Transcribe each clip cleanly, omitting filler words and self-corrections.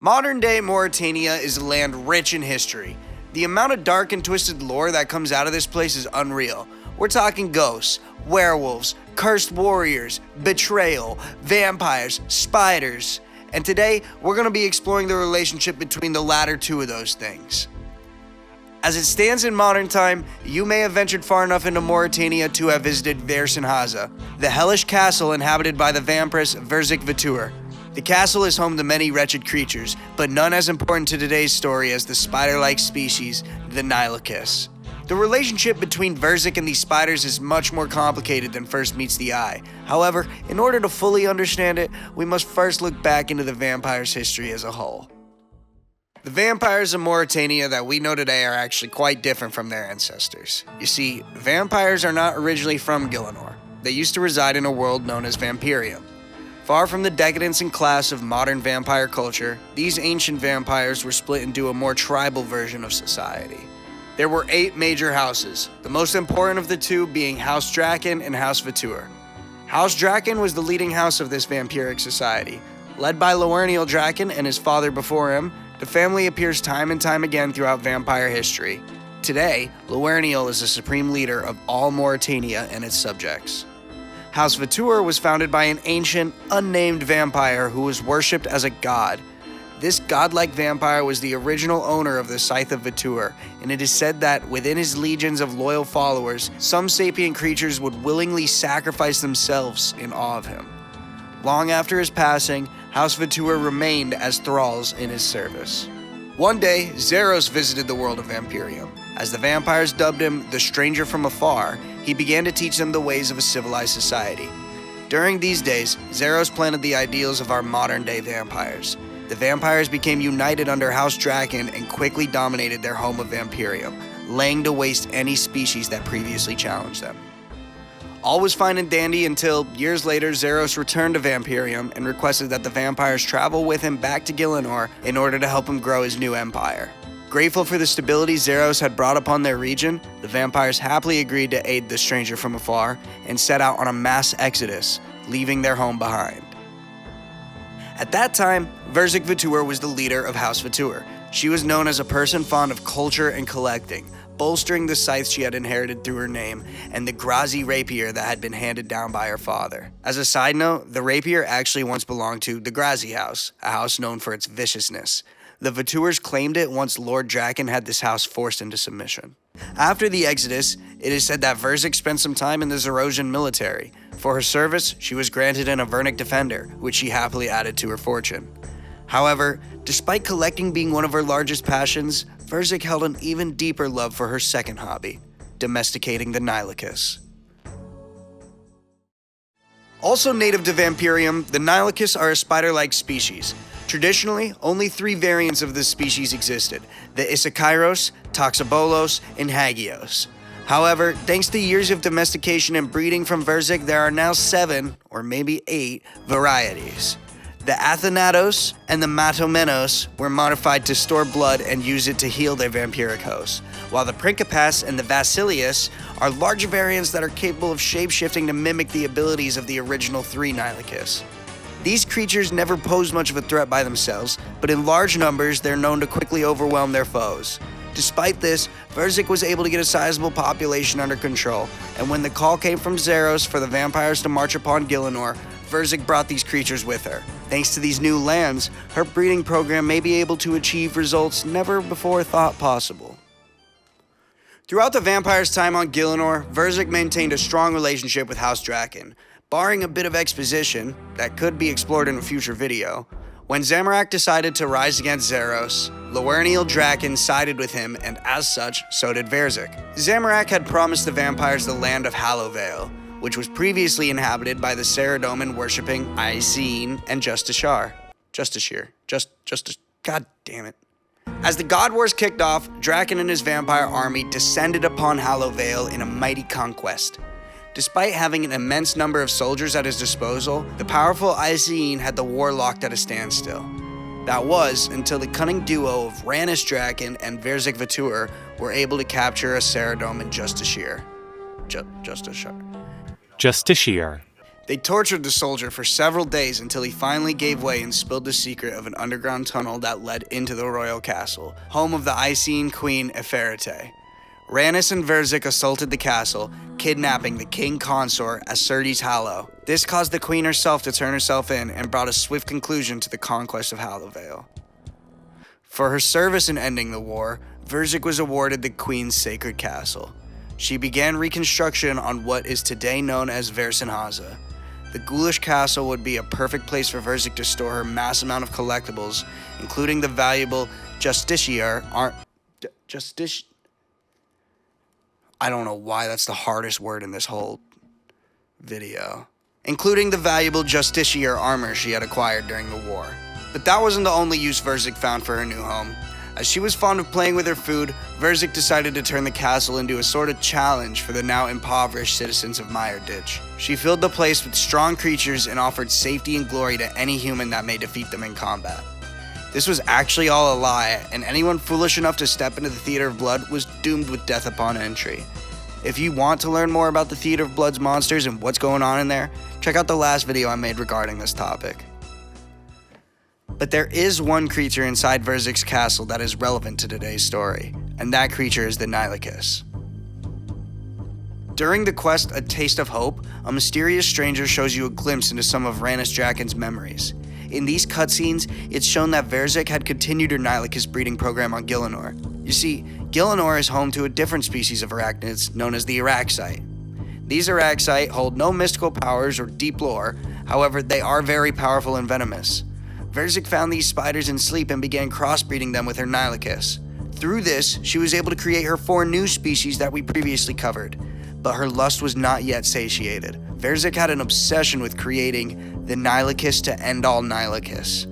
Modern-day Mauritania is a land rich in history. The amount of dark and twisted lore that comes out of this place is unreal. We're talking ghosts, werewolves, cursed warriors, betrayal, vampires, spiders. And today, we're going to be exploring the relationship between the latter two of those things. As it stands in modern time, you may have ventured far enough into Mauritania to have visited Verzik, the hellish castle inhabited by the vampiress Verzik Vitur. The castle is home to many wretched creatures, but none as important to today's story as the spider-like species, the Nylocas. The relationship between Verzik and these spiders is much more complicated than first meets the eye. However, in order to fully understand it, we must first look back into the vampire's history as a whole. The vampires of Mauritania that we know today are actually quite different from their ancestors. You see, vampires are not originally from Gillinor. They used to reside in a world known as Vampirium. Far from the decadence and class of modern vampire culture, these ancient vampires were split into a more tribal version of society. There were 8 major houses, the most important of the two being House Draken and House Vitur. House Draken was the leading house of this vampiric society. Led by Lawerniel Draken and his father before him, the family appears time and time again throughout vampire history. Today, Lawerniel is the supreme leader of all Mauritania and its subjects. House Vitur was founded by an ancient, unnamed vampire who was worshipped as a god. This godlike vampire was the original owner of the Scythe of Vitur, and it is said that within his legions of loyal followers, some sapient creatures would willingly sacrifice themselves in awe of him. Long after his passing, House Vitur remained as thralls in his service. One day, Zeros visited the world of Vampirium. As the vampires dubbed him the Stranger from Afar, he began to teach them the ways of a civilized society. During these days, Zeros planted the ideals of our modern-day vampires. The vampires became united under House Draken and quickly dominated their home of Vampirium, laying to waste any species that previously challenged them. All was fine and dandy until, years later, Zeros returned to Vampirium and requested that the vampires travel with him back to Gillinor in order to help him grow his new empire. Grateful for the stability Zeros had brought upon their region, the vampires happily agreed to aid the Stranger from Afar and set out on a mass exodus, leaving their home behind. At that time, Verzik Vitur was the leader of House Vitur. She was known as a person fond of culture and collecting, bolstering the scythe she had inherited through her name and the Grazi rapier that had been handed down by her father. As a side note, the rapier actually once belonged to the Grazi house, a house known for its viciousness. The Viturs claimed it once Lord Draken had this house forced into submission. After the Exodus, it is said that Verzik spent some time in the Zerosian military. For her service, she was granted an Avernic Defender, which she happily added to her fortune. However, despite collecting being one of her largest passions, Verzik held an even deeper love for her second hobby, domesticating the Nylocas. Also native to Vampirium, the Nylocas are a spider-like species. Traditionally, only 3 variants of this species existed, the Isakairos, Toxobolos, and Hagios. However, thanks to years of domestication and breeding from Verzik, there are now 7, or maybe 8, varieties. The Athanatos and the Matomenos were modified to store blood and use it to heal their vampiric hosts, while the Principas and the Vasilius are larger variants that are capable of shape-shifting to mimic the abilities of the original 3 Nylocas. These creatures never pose much of a threat by themselves, but in large numbers, they're known to quickly overwhelm their foes. Despite this, Verzik was able to get a sizable population under control, and when the call came from Zeros for the vampires to march upon Gillinor, Verzik brought these creatures with her. Thanks to these new lands, her breeding program may be able to achieve results never before thought possible. Throughout the vampires' time on Gillinor, Verzik maintained a strong relationship with House Draken. Barring a bit of exposition that could be explored in a future video, when Zamorak decided to rise against Zeros, Lawerniel Draken sided with him, and as such, so did Verzik. Zamorak had promised the vampires the land of Hallowvale, which was previously inhabited by the Saradomin-worshipping Aisine and Justiciar. God damn it. As the God Wars kicked off, Draken and his vampire army descended upon Hallowvale in a mighty conquest. Despite having an immense number of soldiers at his disposal, the powerful Aisine had the war locked at a standstill. That was until the cunning duo of Ranis Draken and Verzik Vitur were able to capture a Saradomin Justiciar. Justiciar. They tortured the soldier for several days until he finally gave way and spilled the secret of an underground tunnel that led into the royal castle, home of the Icene queen Eferite. Rhaenys and Verzik assaulted the castle, kidnapping the king consort Acertes Hallow. This caused the queen herself to turn herself in and brought a swift conclusion to the conquest of Hallowvale. For her service in ending the war, Verzik was awarded the queen's sacred castle. She began reconstruction on what is today known as Vercingetorix. The ghoulish castle would be a perfect place for Verzik to store her mass amount of collectibles, including the valuable I don't know why that's the hardest word in this whole video. Including the valuable Justiciar armor she had acquired during the war. But that wasn't the only use Verzik found for her new home. As she was fond of playing with her food, Verzik decided to turn the castle into a sort of challenge for the now impoverished citizens of Mireditch. She filled the place with strong creatures and offered safety and glory to any human that may defeat them in combat. This was actually all a lie, and anyone foolish enough to step into the Theater of Blood was doomed with death upon entry. If you want to learn more about the Theater of Blood's monsters and what's going on in there, check out the last video I made regarding this topic. But there is one creature inside Verzik's castle that is relevant to today's story, and that creature is the Nylocas. During the quest A Taste of Hope, a mysterious stranger shows you a glimpse into some of Rhaenys Draken's memories. In these cutscenes, it's shown that Verzik had continued her Nylocas breeding program on Gielinor. You see, Gielinor is home to a different species of arachnids known as the Araxite. These Araxite hold no mystical powers or deep lore, however, they are very powerful and venomous. Verzik found these spiders in sleep and began crossbreeding them with her Nylocas. Through this, she was able to create her 4 new species that we previously covered, but her lust was not yet satiated. Verzik had an obsession with creating the Nylocas to end all Nylocas.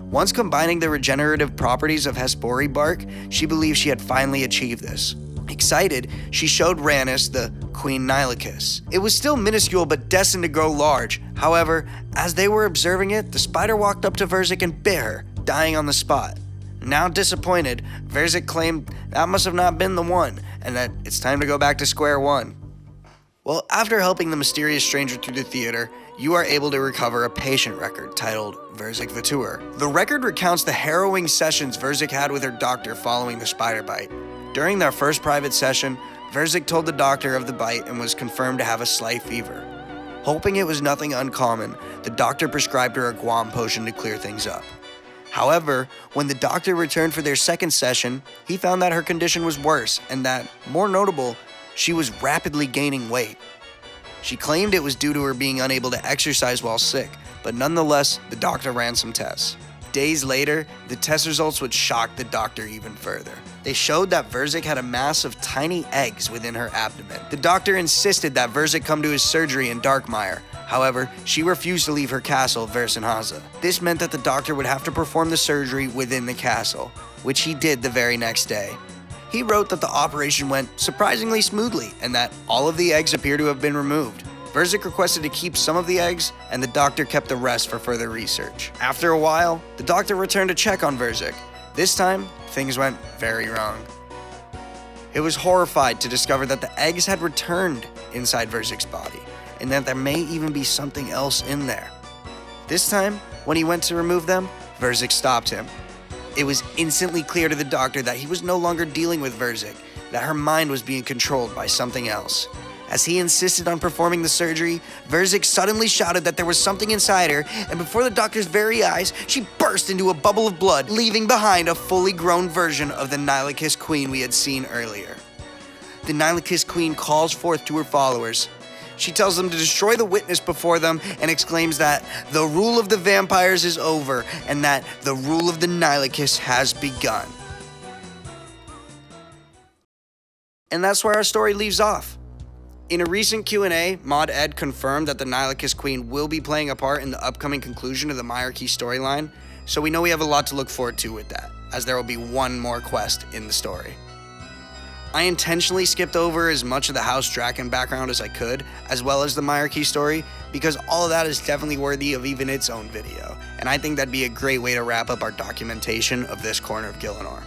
Once combining the regenerative properties of Hespori bark, she believed she had finally achieved this. Excited, she showed Rhaenys the Queen Nylocas. It was still minuscule but destined to grow large. However, as they were observing it, the spider walked up to Verzik and bit her, dying on the spot. Now disappointed, Verzik claimed that must have not been the one, and that it's time to go back to square one. Well, after helping the mysterious stranger through the theater, you are able to recover a patient record titled Verzik Vitur. The record recounts the harrowing sessions Verzik had with her doctor following the spider bite. During their first private session, Verzik told the doctor of the bite and was confirmed to have a slight fever. Hoping it was nothing uncommon, the doctor prescribed her a guam potion to clear things up. However, when the doctor returned for their second session, he found that her condition was worse and that, more notable, she was rapidly gaining weight. She claimed it was due to her being unable to exercise while sick, but nonetheless, the doctor ran some tests. Days later, the test results would shock the doctor even further. They showed that Verzik had a mass of tiny eggs within her abdomen. The doctor insisted that Verzik come to his surgery in Darkmire. However, she refused to leave her castle, Vercingetorix. This meant that the doctor would have to perform the surgery within the castle, which he did the very next day. He wrote that the operation went surprisingly smoothly and that all of the eggs appear to have been removed. Verzik requested to keep some of the eggs, and the doctor kept the rest for further research. After a while, the doctor returned to check on Verzik. This time, things went very wrong. It was horrified to discover that the eggs had returned inside Verzik's body, and that there may even be something else in there. This time, when he went to remove them, Verzik stopped him. It was instantly clear to the doctor that he was no longer dealing with Verzik, that her mind was being controlled by something else. As he insisted on performing the surgery, Verzik suddenly shouted that there was something inside her, and before the doctor's very eyes, she burst into a bubble of blood, leaving behind a fully grown version of the Nylocas queen we had seen earlier. The Nylocas queen calls forth to her followers. She tells them to destroy the witness before them and exclaims that the rule of the vampires is over and that the rule of the Nylocas has begun. And that's where our story leaves off. In a recent Q&A, Mod Ed confirmed that the Nylocas Queen will be playing a part in the upcoming conclusion of the Myarchy storyline, so we know we have a lot to look forward to with that, as there will be one more quest in the story. I intentionally skipped over as much of the House Draken background as I could, as well as the Myarchy story, because all of that is definitely worthy of even its own video, and I think that'd be a great way to wrap up our documentation of this corner of Gielinor.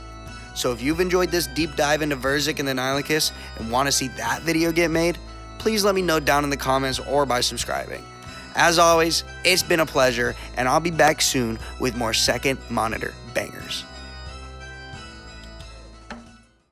So if you've enjoyed this deep dive into Verzik and the Nylocas and want to see that video get made, please let me know down in the comments or by subscribing. As always, it's been a pleasure, and I'll be back soon with more Second Monitor bangers.